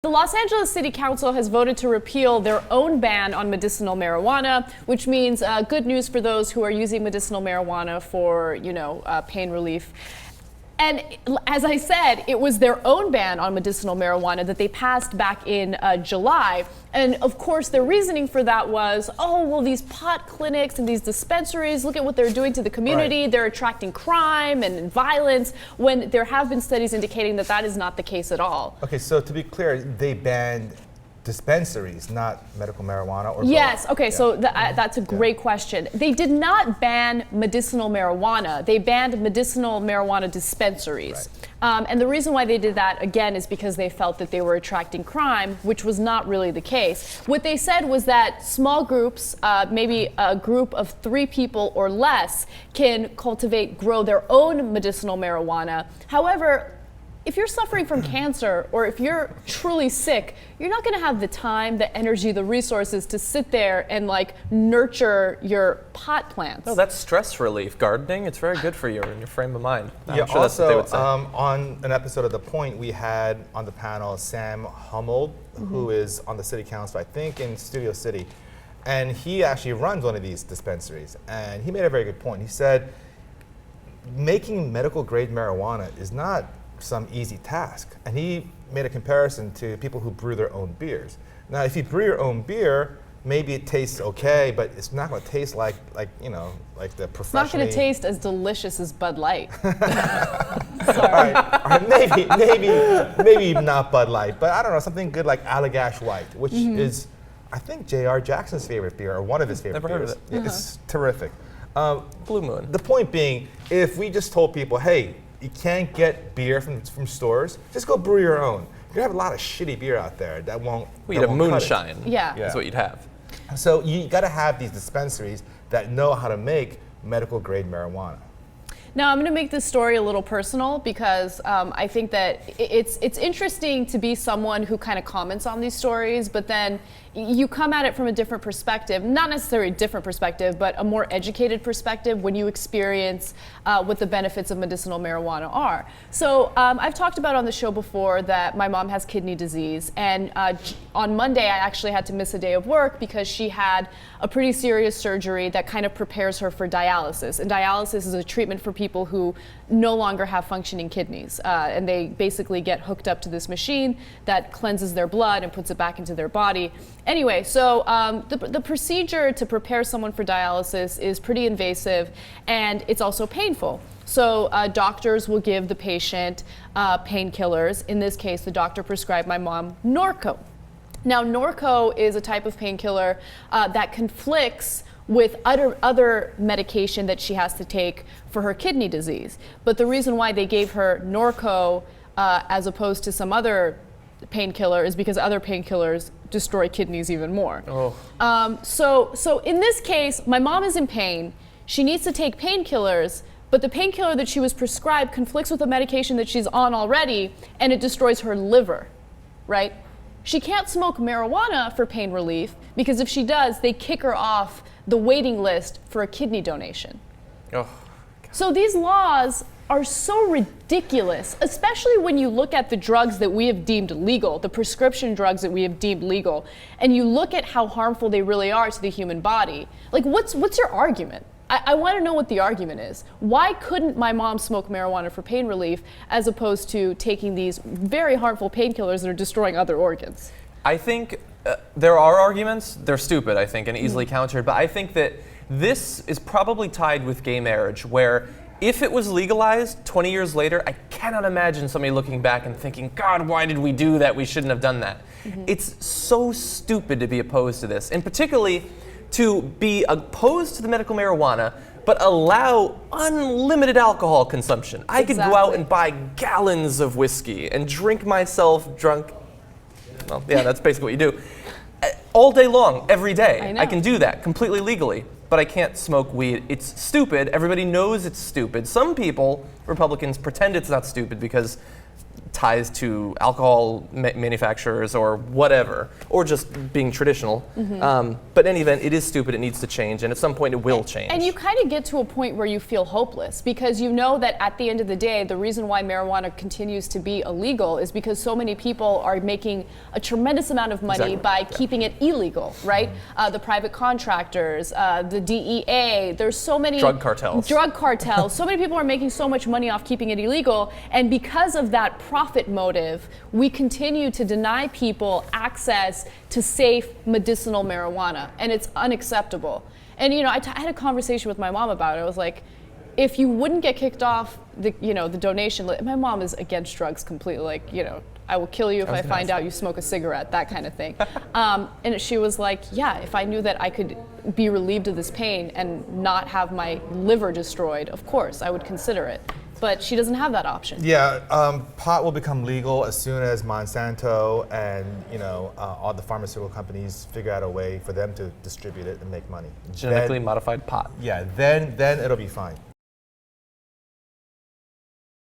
The Los Angeles City Council has voted to repeal their own ban on medicinal marijuana, which means good news for those who are using medicinal marijuana for, pain relief. And as I said, it was their own ban on medicinal marijuana that they passed back in July. And of course, their reasoning for that was, these pot clinics and these dispensaries, look at what they're doing to the community. Right. They're attracting crime and violence, when there have been studies indicating that that is not the case at all. Okay, so to be clear, they banned dispensaries, not medical marijuana, or yes. both? Okay. Yeah. So that's a great question. They did not ban medicinal marijuana. They banned medicinal marijuana dispensaries. Right. And the reason why they did that, again, is because they felt that they were attracting crime, which was not really the case. What they said was that small groups, maybe a group of 3 people or less, can grow their own medicinal marijuana. However, if you're suffering from cancer, or if you're truly sick, you're not going to have the time, the energy, the resources to sit there and nurture your pot plants. No, that's stress relief. Gardening, it's very good for you and your frame of mind. I'm sure also, that's what they would say. On an episode of The Point, we had on the panel Sam Hummold, who is on the city council, I think, in Studio City. And he actually runs one of these dispensaries. And he made a very good point. He said, making medical grade marijuana is not some easy task. And he made a comparison to people who brew their own beers. Now, if you brew your own beer, maybe it tastes okay, but it's not going to taste like the professionally. It's not going to taste as delicious as Bud Light. Sorry. All right, maybe not Bud Light, but I don't know, something good like Allagash White, which is, I think, J.R. Jackson's favorite beer, or one of his favorite beers. Never heard of it. It's terrific. Blue Moon. The point being, if we just told people, hey, you can't get beer from stores, just go brew your own. You're gonna have a lot of shitty beer out there that won't. You'd have moonshine. Yeah. That's what you'd have. So you gotta have these dispensaries that know how to make medical grade marijuana. Now, I'm going to make this story a little personal, because I think that it's interesting to be someone who kind of comments on these stories, but then you come at it from a different perspective, not necessarily a different perspective, but a more educated perspective when you experience what the benefits of medicinal marijuana are. So I've talked about on the show before that my mom has kidney disease, and on Monday I actually had to miss a day of work because she had a pretty serious surgery that kind of prepares her for dialysis. And dialysis is a treatment for people who no longer have functioning kidneys, and they basically get hooked up to this machine that cleanses their blood and puts it back into their body. Anyway, so the procedure to prepare someone for dialysis is pretty invasive, and it's also painful. So doctors will give the patient painkillers. In this case, the doctor prescribed my mom Norco. Now, Norco is a type of painkiller that conflicts with other medication that she has to take for her kidney disease. But the reason why they gave her Norco as opposed to some other painkiller is because other painkillers destroy kidneys even more. So in this case, my mom is in pain. She needs to take painkillers, but the painkiller that she was prescribed conflicts with the medication that she's on already, and it destroys her liver, right? She can't smoke marijuana for pain relief, because if she does, they kick her off the waiting list for a kidney donation. So these laws are so ridiculous, especially when you look at the drugs that we have deemed legal, the prescription drugs that we have deemed legal, and you look at how harmful they really are to the human body. What's your argument? I want to know what the argument is. Why couldn't my mom smoke marijuana for pain relief as opposed to taking these very harmful painkillers that are destroying other organs? I think there are arguments. They're stupid, I think, and easily countered. But I think that this is probably tied with gay marriage, where if it was legalized 20 years later, I cannot imagine somebody looking back and thinking, God, why did we do that? We shouldn't have done that. It's so stupid to be opposed to this, and particularly to be opposed to the medical marijuana, but allow unlimited alcohol consumption. I could go out and buy gallons of whiskey and drink myself drunk. Well, yeah, that's basically what you do. All day long, every day. I can do that completely legally, but I can't smoke weed. It's stupid. Everybody knows it's stupid. Some people, Republicans, pretend it's not stupid because ties to alcohol manufacturers or whatever, or just being traditional. But in any event, it is stupid. It needs to change, and at some point, it will change. And you kind of get to a point where you feel hopeless because you know that at the end of the day, the reason why marijuana continues to be illegal is because so many people are making a tremendous amount of money by keeping it illegal, right? The private contractors, the DEA, there's so many drug cartels. So many people are making so much money off keeping it illegal, and because of that profit motive, we continue to deny people access to safe medicinal marijuana, and it's unacceptable. And I had a conversation with my mom about it. I was like, if you wouldn't get kicked off the donation list, my mom is against drugs completely. Like, I will kill you if I find out you smoke a cigarette, that kind of thing. And she was like, yeah, if I knew that I could be relieved of this pain and not have my liver destroyed, of course, I would consider it. But she doesn't have that option. Yeah, pot will become legal as soon as Monsanto and all the pharmaceutical companies figure out a way for them to distribute it and make money. Genetically modified pot. Yeah, then it'll be fine.